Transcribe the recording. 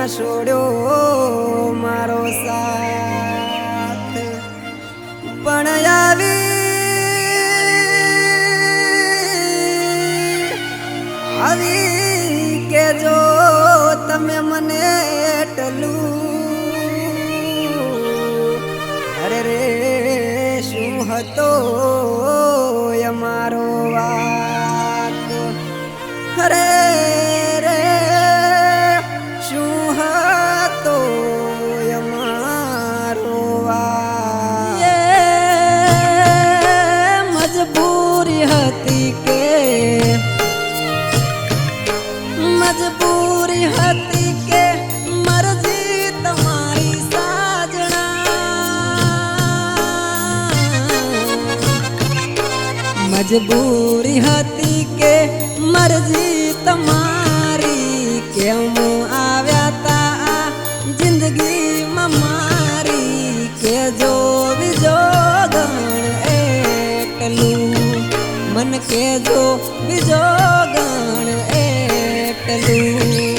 છોડ્યો મારો સાથ પણ આવી કે જો તમે મને એટલું અરે રે શું હતો અમારો વાત અરે રે શું હતો અમારો વાત મજબૂરી હતી કે મજબૂરી હતી કે મરજી તમારી સાજણા મજબૂરી હતી કે મરજી તમારી કેમ આવ્યા તા આ જિંદગીમાં મારી કે જો બીજો ગણ એટલું મન કે જો બીજો ગણ એટલું